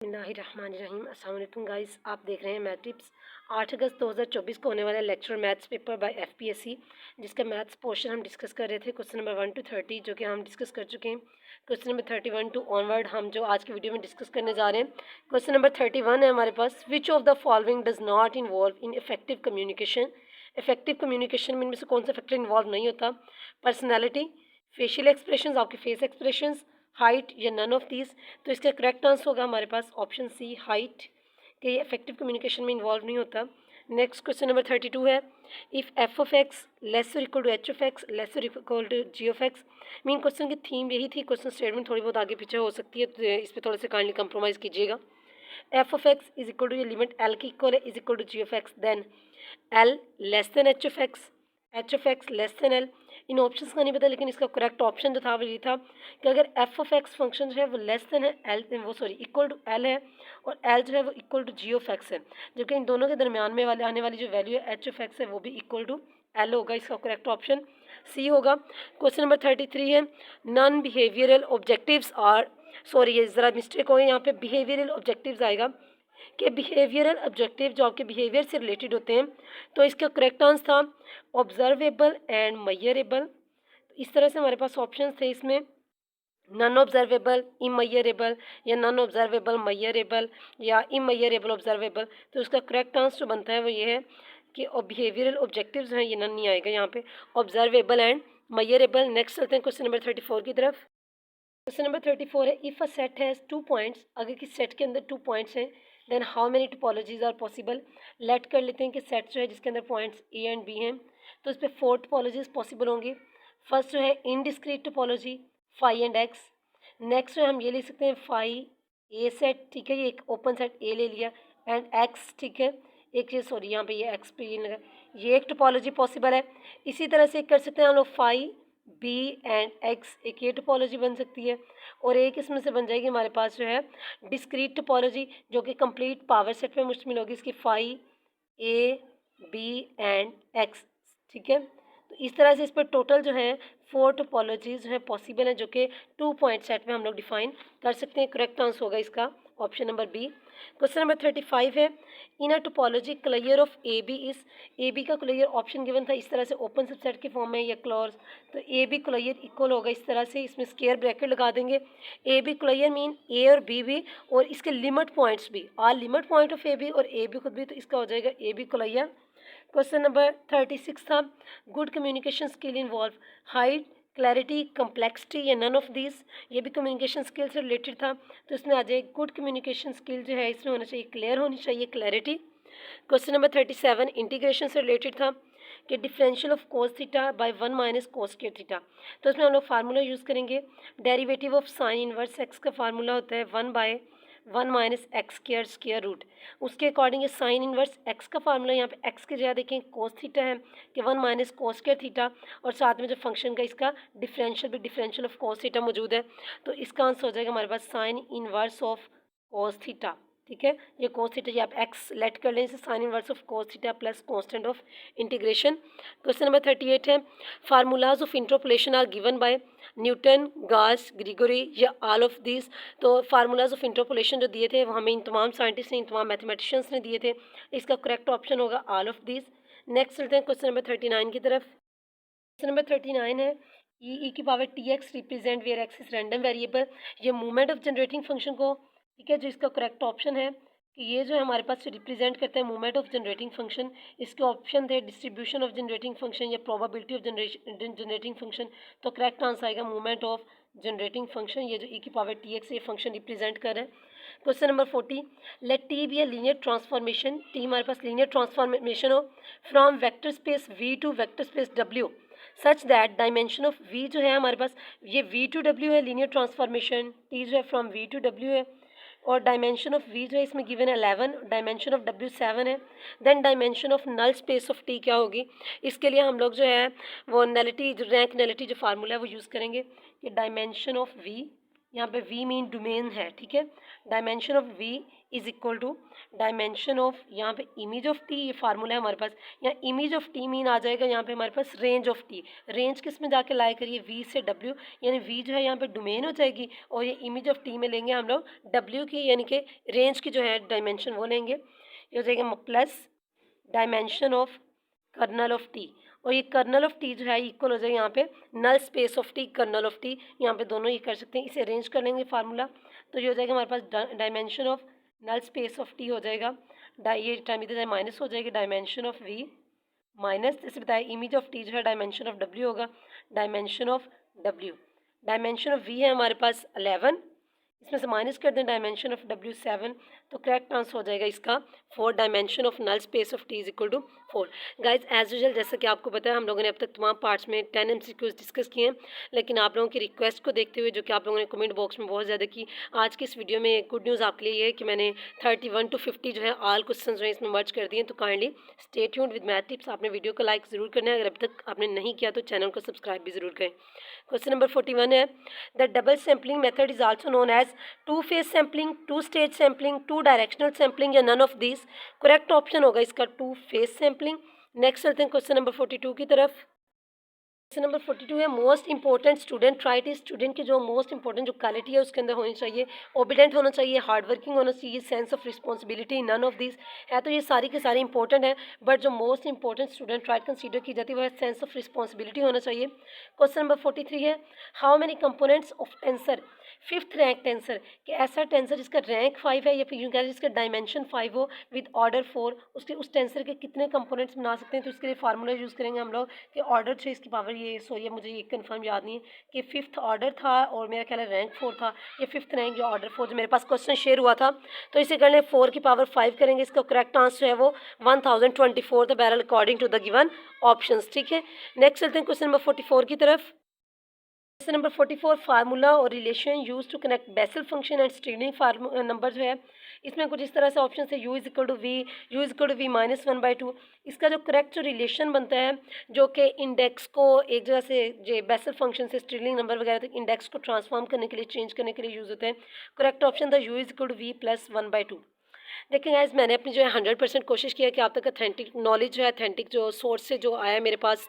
बिस्मिल्लाहिर्रहमानिर्रहीम। अस्सलाम वालेकुम गाइस, आप देख रहे हैं मैथ टिप्स। 8 अगस्त 2024 को होने वाला lecture maths paper by FPSC, जिसका मैथ्स पोर्शन हम डिस्कस कर रहे थे क्वेश्चन नंबर 1 to 30, जो कि हम डिस्कस कर चुके हैं। क्वेश्चन नंबर 31 टू ऑनवर्ड हम जो आज की वीडियो में डिस्कस करने जा रहे हैं। क्वेश्चन नंबर 31 है हमारे पास, which of the following does not involve in effective communication. Effective communication में इनमें से कौन सा फैक्टर इन्वॉल्व नहीं होता? पर्सनैलिटी, फेशियल एक्सप्रेशन, आपके फेस एक्सप्रेशन, हाइट या नन ऑफ दीज। तो इसका करेक्ट आंसर होगा हमारे पास ऑप्शन सी, हाइट, कि ये इफेक्टिव कम्युनिकेशन में इन्वॉल्व नहीं होता। नेक्स्ट क्वेश्चन नंबर 32 है, if F of x less और equal to H of x less और equal to ji of X. Mean question की थीम यही थी, क्वेश्चन स्टेटमेंट थोड़ी बहुत आगे पीछे हो सकती है, तो इस पर थोड़ा सा काइंडली कंप्रोमाइज़ कीजिएगा। F of x is equal to, ये लिमिट एल की इक्वल है, is equal to ji of x, then l less than h of x less than l. इन ऑप्शंस का नहीं पता, लेकिन इसका करेक्ट ऑप्शन जो था वो ये था कि अगर एफ ऑफ एक्स फंक्शन जो है वो लेस देन है एल, वो सॉरी इक्वल टू एल है, और एल जो है वो equal to ji of x है, जबकि इन दोनों के दरमियान में वाले आने वाली जो वैल्यू है एच ऑफ एक्स है वो भी इक्वल टू एल होगा। इसका करेक्ट ऑप्शन सी होगा। क्वेश्चन नंबर 33 है, non behavioral objectives are, sorry ये ज़रा मिस्टेक हो गई, यहाँ पे बिहेवियरल ऑब्जेक्टिव्स आएगा कि बिहेवियरल ऑब्जेक्टिव जो आपके बिहेवियर से रिलेटेड होते हैं। तो इसका करेक्ट आंसर था ऑब्जर्वेबल एंड मयरेबल। इस तरह से हमारे पास ऑप्शन थे इसमें, नॉन ऑब्जर्वेबल इमयरेबल, या नॉन ऑब्जर्वेबल मयरेबल, या इमयरेबल ऑब्जर्वेबल। तो इसका करेक्ट आंसर जो बनता है वो ये है कि बिहेवियरल ऑब्जेक्टिव्स हैं, ये नन नहीं आएगा यहाँ पे, ऑब्जर्वेबल एंड मयरेबल। नेक्स्ट चलते हैं क्वेश्चन नंबर 34 की तरफ। क्वेश्चन नंबर 34 है, if a set has 2 points, अगर किस सेट के अंदर 2 पॉइंट्स हैं, then how many topologies are possible. Let कर लेते हैं कि सेट जो है जिसके अंदर पॉइंट्स ए एंड बी हैं, तो इस पर 4 टोपोलॉजीज पॉसिबल होंगी। फर्स्ट जो है indiscrete topology, phi and X. Next जो हम ये लिख सकते हैं फाई ए सेट, ठीक है, ये एक ओपन सेट ए ले लिया, एंड एक्स, ठीक है, एक ये सॉरी यहाँ पे ये एक्स पे ये लगा, ये एक टोपोलॉजी पॉसिबल है। इसी तरह से कर सकते हैं हम लोग फाई बी एंड एक्स, एक ये टोपोलॉजी बन सकती है, और एक इसमें से बन जाएगी हमारे पास जो है डिस्क्रीट टोपोलॉजी, जो कि कंप्लीट पावर सेट पे मुश्तमिल होगी, इसकी phi a b and x, ठीक है। तो इस तरह से इस पर टोटल जो है 4 टोपोलॉजीज जो है पॉसिबल है, जो कि 2 पॉइंट सेट में हम लोग डिफाइन कर सकते हैं। करेक्ट आंसर होगा इसका option number B. Question number 35 है, in a topology clear of A B is, A B का क्लियर ऑप्शन गिवन था इस तरह से ओपन सबसेट के फॉर्म में या क्लॉज, तो ए बी क्लियर इक्वल होगा इस तरह से, इसमें स्क्वायर ब्रैकेट लगा देंगे। A b clear mean a और बी भी, और इसके लिमिट पॉइंट्स भी, are limit point of A b और ए बी खुद भी, तो इसका हो जाएगा a b clear. Question number 36 था, good communication skill involve height, clarity, complexity, या नन ऑफ दिस। ये भी कम्युनिकेशन स्किल से रिलेटेड था, तो इसमें आ जाए गुड कम्युनिकेशन स्किल जो है इसमें होना चाहिए क्लियर होनी चाहिए, क्लैरिटी। क्वेश्चन नंबर 37 इंटीग्रेशन से रिलेटेड था कि differential of cos theta by 1 minus cos square theta. तो इसमें हम लोग फार्मूला यूज़ करेंगे, derivative of sine inverse x का फार्मूला होता है 1/1 minus x square square root. उसके अकॉर्डिंग ये साइन इनवर्स एक्स का फार्मूला, यहाँ पे एक्स की जगह देखें कोस थीटा है कि 1 माइनस कोस स्क्वायर थीटा, और साथ में जो फंक्शन का इसका डिफरेंशियल भी डिफरेंशियल ऑफ कोस थीटा मौजूद है। तो इसका आंसर हो जाएगा हमारे पास sine inverse of cos theta, ठीक है। ये कोस थीटा, ये आप एक्स लेट कर लें, इसे sine inverse of cos theta plus constant of integration. Question number 38 है, formulas of interpolation are given by Newton, Gauss, Gregory, या ऑल ऑफ दिस। तो फार्मूलाज ऑफ इंटरपोलेशन जो दिए थे वो हमें इन तमाम साइंटिस्ट ने, इन तमाम मैथमेटिशियंस ने दिए थे, इसका करेक्ट ऑप्शन होगा ऑल ऑफ दिस। नेक्स्ट चलते हैं क्वेश्चन नंबर 39 की तरफ। क्वेश्चन नंबर 39 है, ई की power t x represent where x is random variable. ये मूवमेंट ऑफ जनरेटिंग फंक्शन को, ठीक है, जो इसका करेक्ट ऑप्शन है कि ये जो है हमारे पास रिप्रेजेंट करता है मूवमेंट ऑफ जनरेटिंग फंक्शन। इसके ऑप्शन थे डिस्ट्रीब्यूशन ऑफ जनरेटिंग फंक्शन या प्रोबेबिलिटी ऑफ जनरेटिंग फंक्शन। तो करेक्ट आंसर आएगा मूवमेंट ऑफ जनरेटिंग फंक्शन, ये जो ई की पावर टी एक्स ये फंक्शन रिप्रेजेंट कर रहा है। Question number 40, let t be a linear transformation, t हमारे पास लीनियर ट्रांसफॉर्मेशन हो from vector space v to vector space डब्ल्यू, such that dimension of v जो है हमारे पास ये वी टू डब्ल्यू है, लीनियर ट्रांसफॉर्मेशन टी जो है फ्रॉम वी टू डब्ल्यू है, और डायमेंशन ऑफ वी जो है इसमें गिवन है 11, डायमेंशन ऑफ डब्ल्यू 7 है। Then dimension of null space of t क्या होगी, इसके लिए हम लोग जो है वो नलिटी, जो रैंक नलिटी जो फार्मूला है वो यूज़ करेंगे कि डायमेंशन ऑफ वी, यहाँ पे वी मीन डोमेन है, ठीक है, dimension of v is equal to dimension of, यहाँ पे इमेज ऑफ टी, ये फार्मूला है हमारे पास। यहाँ इमेज ऑफ टी मीन आ जाएगा यहाँ पे हमारे पास रेंज ऑफ टी। रेंज किस में जाके लाया करिए, वी से डब्ल्यू, यानी वी जो है यहाँ पे डोमेन हो जाएगी और ये इमेज ऑफ टी में लेंगे हम लोग डब्ल्यू की, यानी कि रेंज की जो है डायमेंशन वो लेंगे। ये हो जाएगा plus dimension of kernel of t, और ये कर्नल ऑफ टी जो है इक्वल हो जाएगा यहाँ पे null space of t, kernel of t, यहाँ पे दोनों ये कर सकते हैं। इसे अरेंज कर लेंगे फार्मूला, तो ये हो जाएगा हमारे पास dimension of null space of T हो जाएगा, ये टाइम इधर माइनस हो जाएगी, डायमेंशन ऑफ वी माइनस, जैसे बताया इमेज ऑफ टी जो है डायमेंशन ऑफ डब्ल्यू होगा, डायमेंशन ऑफ डब्ल्यू, डायमेंशन ऑफ वी है हमारे पास 11, इसमें से माइनस कर दें डायमेंशन ऑफ डब्ल्यू 7, तो करेक्ट आंसर हो जाएगा इसका 4, dimension of null space of t is equal to 4। Guys as usual जैसा कि आपको पता है हम लोगों ने अब तक तमाम पार्ट्स में 10 MCQs डिस्कस किए हैं, लेकिन आप लोगों की रिक्वेस्ट को देखते हुए जो कि आप लोगों ने कमेंट बॉक्स में बहुत ज़्यादा की, आज की इस वीडियो में गुड न्यूज़ आपके लिए ये है कि मैंने 31 to 50 जो है ऑल क्वेश्चन जो है इसमें मर्ज कर दिए। तो kindly stay tuned with math tips. आपने वीडियो को लाइक ज़रूर करना है, अगर अब तक आपने नहीं किया तो चैनल को सब्सक्राइब भी ज़रूर करें। क्वेश्चन नंबर 41 है, the double sampling method is also known as two phase sampling, two stage sampling, two directional sampling या none of this. Correct option होगा इसका टू फेज सैम्पलिंग। नेक्स्ट चलते हैं क्वेश्चन नंबर 42 की तरफ। क्वेश्चन नंबर 42 है, most important student trait is, student की जो मोस्ट इंपॉर्टेंट जो क्वालिटी है उसके अंदर होनी चाहिए, ओबीडेंट होना चाहिए, हार्ड वर्किंग होना चाहिए, sense of responsibility, none of this है। तो ये सारी के सारी इंपॉर्टेंट है, बट जो मोस्ट इंपॉर्टेंट स्टूडेंट ट्राइट कंसीडर की जाती है वो है सेंस ऑफ रिस्पॉन्सिबिलिटी होना चाहिए। क्वेश्चन नंबर 43 है, how many components of tensor, fifth rank tensor, कि ऐसा टेंसर जिसका रैंक 5 है या फिर यूँ कह रहे जिसका डायमेंशन 5 हो विद ऑर्डर 4, उसके उस टेंसर के कितने कंपोनेंट्स बना सकते हैं। तो इसके लिए फार्मूला यूज़ करेंगे हम लोग कि ऑर्डर 6 इसकी पावर, ये सॉरी मुझे ये कंफर्म याद नहीं है कि फिफ्थ ऑर्डर था और मेरा ख्याल है रैंक 4 था, ये फिफ्थ रैंक जो ऑर्डर 4 जो मेरे पास क्वेश्चन शेयर हुआ था। तो इसे करने 4 की पावर 5 करेंगे, इसका करेक्ट आंसर है वो 1024 the barrel according to the given options. ठीक है, नेक्स्ट चलते हैं क्वेश्चन नंबर 44 की तरफ। क्वेश्चन नंबर 44, फार्मूला और relation use to connect Bessel function and string number जो है इसमें कुछ इस तरह से ऑप्शन है, u is equal to v, u is equal to v minus 1/2। इसका जो करेक्ट जो रिलेशन बनता है जो कि इंडेक्स को एक जगह से जो बेसल फंक्शन से स्ट्रिंग नंबर वगैरह तक इंडेक्स को ट्रांसफॉर्म करने के लिए, चेंज करने के लिए यूज़ होते हैं। करेक्ट ऑप्शन था u is equal to v plus 1/2। देखिए गाइस, मैंने अपनी जो है 100% कोशिश किया कि आप तक अथेंटिक नॉलेज जो है, अथेंटिक जो सोर्स से जो आया है मेरे पास,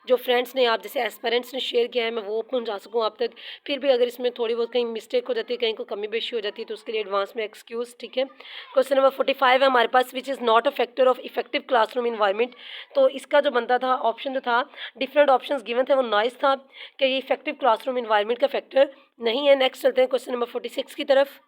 जो फ्रेंड्स ने, आप जैसे एस्पेरेंट्स ने शेयर किया है, मैं वो पहुंचा सकूं आप तक। फिर भी अगर इसमें थोड़ी बहुत कहीं मिस्टेक हो जाती है, कहीं को कमी बेशी हो जाती है, तो उसके लिए एडवांस में एक्सक्यूज़। ठीक है, क्वेश्चन नंबर 45 है हमारे पास, which is not a factor of effective classroom environment. तो इसका जो बनता था ऑप्शन जो था, डिफरेंट ऑप्शन गिवन थे, वो नॉइस था कि ये इफेक्टिव क्लासरूम इन्वायरमेंट का फैक्टर नहीं है। नेक्स्ट चलते हैं क्वेश्चन नंबर 46 की तरफ।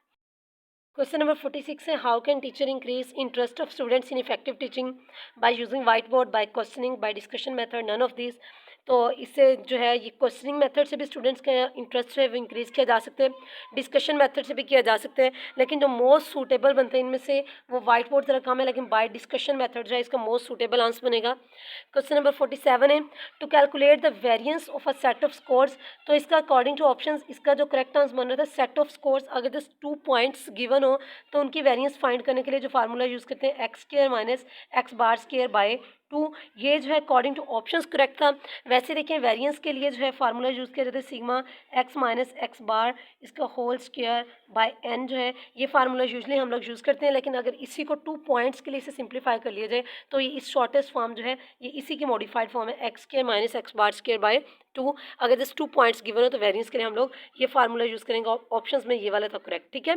क्वेश्चन नंबर 46 है, how can teacher increase interest of students in effective teaching by using white board, by questioning, by discussion method, none of this. तो इससे जो है ये क्वेश्चनिंग मेथड से भी स्टूडेंट्स का इंटरेस्ट है वो इंक्रीज़ किया जा सकता है, डिस्कशन मेथड से भी किया जा सकता है, लेकिन जो मोस्ट सूटेबल बनते हैं इनमें से वो वाइट बोर्ड ज़रा कम है, लेकिन बाय डिस्कशन मेथड जो है इसका मोस्ट सूटेबल आंसर बनेगा। क्वेश्चन नंबर 47 है, to calculate the variance of a set of scores. तो इसका अकॉर्डिंग टू ऑप्शंस इसका जो करेक्ट आंसर बन रहा था सेट ऑफ स्कोर्स, अगर जस्ट 2 पॉइंट्स गिवन हो तो उनकी वेरियंस फाइंड करने के लिए जो फार्मूला यूज़ करते हैं x square minus x bar square by 2, ये जो है अकॉर्डिंग टू ऑप्शंस करेक्ट था। वैसे देखिए वेरिएंस के लिए जो है फार्मूला यूज़ किया जाता है सिग्मा एक्स माइनस एक्स बार इसका होल स्क्वायर बाय एन, जो है ये फार्मूला यूजली हम लोग यूज़ करते हैं। लेकिन अगर इसी को 2 पॉइंट्स के लिए इसे सिंप्लीफाई कर लिया जाए तो ये इस शॉर्टेस्ट फॉर्म जो है ये इसी की मॉडिफाइड फॉर्म है, x square minus x bar square by 2। अगर जस्ट 2 पॉइंट्स गिवन हो तो वेरिएंस के लिए हम लोग ये फार्मूला यूज़ करेंगे, ऑप्शंस में ये वाला था करेक्ट। ठीक है,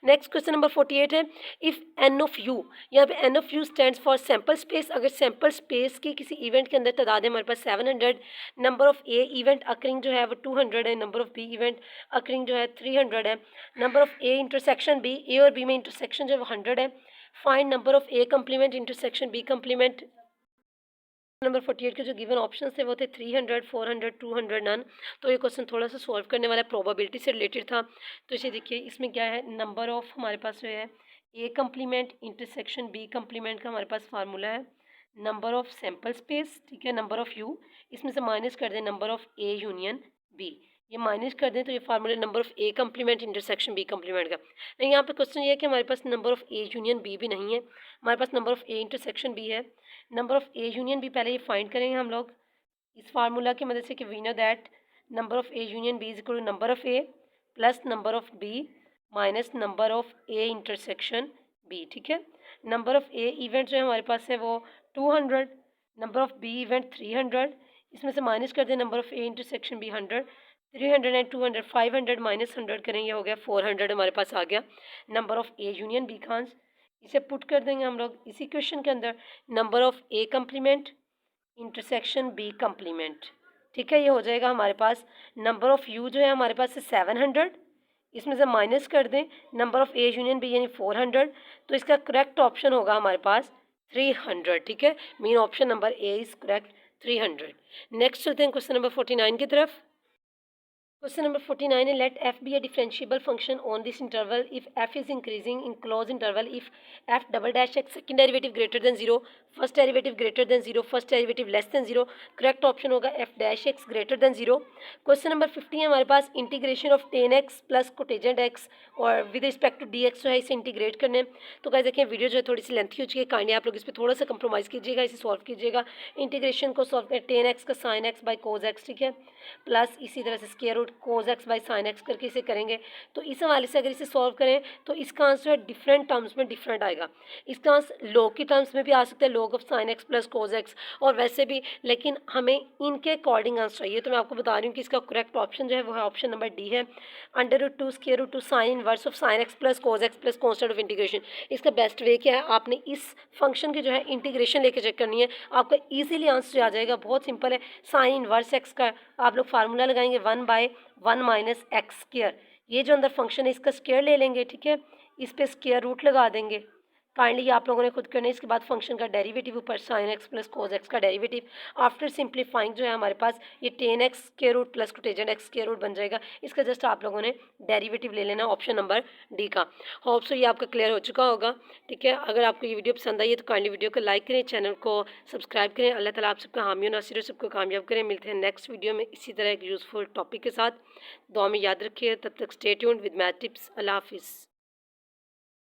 नेक्स्ट क्वेश्चन नंबर 48 है, इफ़ एन ऑफ यू, यहाँ पे N of U stands for sample space. अगर सैम्पल स्पेस की किसी इवेंट के अंदर तादाद है हमारे पास 700, number of A event occurring जो है वो 200 है, number of B event occurring जो है 300 है, number of A intersection B, A और बी में इंटरसेक्शन जो है वो 100 है, find number of A complement intersection B complement. Number 48 के जो गिवन ऑप्शन थे वो थे 300, 400, 200, नन। तो ये क्वेश्चन थोड़ा सा सॉल्व करने वाला प्रोबेबिलिटी से रिलेटेड था। तो इसे देखिए, इसमें क्या है, नंबर ऑफ हमारे पास जो है a complement intersection B complement का हमारे पास फार्मूला है नंबर ऑफ सैम्पल स्पेस, ठीक है, नंबर ऑफ यू, इसमें से माइनस कर दें number of A union B, ये माइनस कर दें तो ये formula number of A complement intersection B complement का। लेकिन यहाँ पे क्वेश्चन ये है कि हमारे पास number of A union B भी नहीं है, हमारे पास number of A intersection B है। Number of A union B पहले ये फाइंड करेंगे हम लोग इस फार्मूला की मदद से कि we know that number of A union b is equal to number of a plus number of b minus number of A intersection b, ठीक है। नंबर ऑफ ए इवेंट जो है हमारे पास है वो 200, नंबर ऑफ बी इवेंट 300, इसमें से minus कर दें number of A intersection b 100, 300 and 200 500 minus 100 करेंगे, हो गया 400 हमारे पास आ गया number of A union b खान्स। इसे पुट कर देंगे हम लोग इसी क्वेश्चन के अंदर, number of A complement intersection B complement, ठीक है। ये हो जाएगा हमारे पास नंबर ऑफ यू जो है हमारे पास है 700, इसमें से माइनस कर दें number of A union b यानी 400, तो इसका करेक्ट ऑप्शन होगा हमारे पास 300, ठीक है। Mean option number A is correct 300। Next चलते हैं क्वेश्चन नंबर 49 की तरफ। Question number 49 is let f be a differentiable function on this interval if f is increasing in closed interval, if f double dash x second derivative greater than 0, first derivative greater than 0, first derivative less than 0. Correct option होगा f dash x greater than 0. Question number 50 है हमारे पास integration of tan x plus cotangent x और with respect to dx जो है इसे integrate करने। तो गाइस देखिए वीडियो जो है थोड़ी सी लेंथी हो चुकी है, काइंडली आप लोग इस पर थोड़ा सा कंप्रोमाइज़ कीजिएगा, इसे सॉल्व कीजिएगा। इंटीग्रेशन को सॉल्व करें tan x का sin x by cos x, ठीक है, प्लस इसी तरह से square root cos x by sin x करके इसे करेंगे। तो इस हवाले से अगर इसे सॉल्व करें तो इसका आंसर है डिफरेंट टर्म्स में डिफरेंट आएगा। इसका आंसर लॉग की टर्म्स में भी आ सकता है, log of sin x plus cos x, और वैसे भी, लेकिन हमें इनके अकॉर्डिंग आंसर चाहिए। तो मैं आपको बता रही हूँ कि इसका करेक्ट ऑप्शन जो है वो है ऑप्शन नंबर डी है, √2 square root 2 sine inverse of sin x plus cos x plus constant of integration. इसका बेस्ट वे क्या है, आपने इस फंक्शन की जो है इंटीग्रेशन लेके चेक करनी है, आपका ईजिली आंसर आ जाएगा। बहुत सिंपल है, साइन इनवर्स x का आप लोग फार्मूला लगाएंगे 1/1 माइनस एक्स स्क्वायर, ये जो अंदर फंक्शन है इसका स्क्वायर ले लेंगे, ठीक है, इस पे स्क्वायर रूट लगा देंगे। काइंडली आप लोगों ने खुद करना है। इसके बाद फंक्शन का डेरिवेटिव ऊपर sin x plus cos x का डेरिवेटिव, आफ्टर सिंप्लीफाइंग जो है हमारे पास ये tan x square root plus cotangent x square root बन जाएगा। इसका जस्ट आप लोगों ने डेरिवेटिव ले लेना ऑप्शन नंबर डी का। होप सो ये आपका क्लियर हो चुका होगा, ठीक है। अगर आपको ये वीडियो पसंद आई है तो काइंडली वीडियो को लाइक करें, चैनल को सब्सक्राइब करें। अल्लाह ताला आप सबका हामी और नासिर सबको कामयाब करें। मिलते हैं नेक्स्ट वीडियो में इसी तरह एक यूज़फुल टॉपिक के साथ। दुआ में याद रखिए, तब तक stay tuned with math tips. अल्लाह हाफिज़।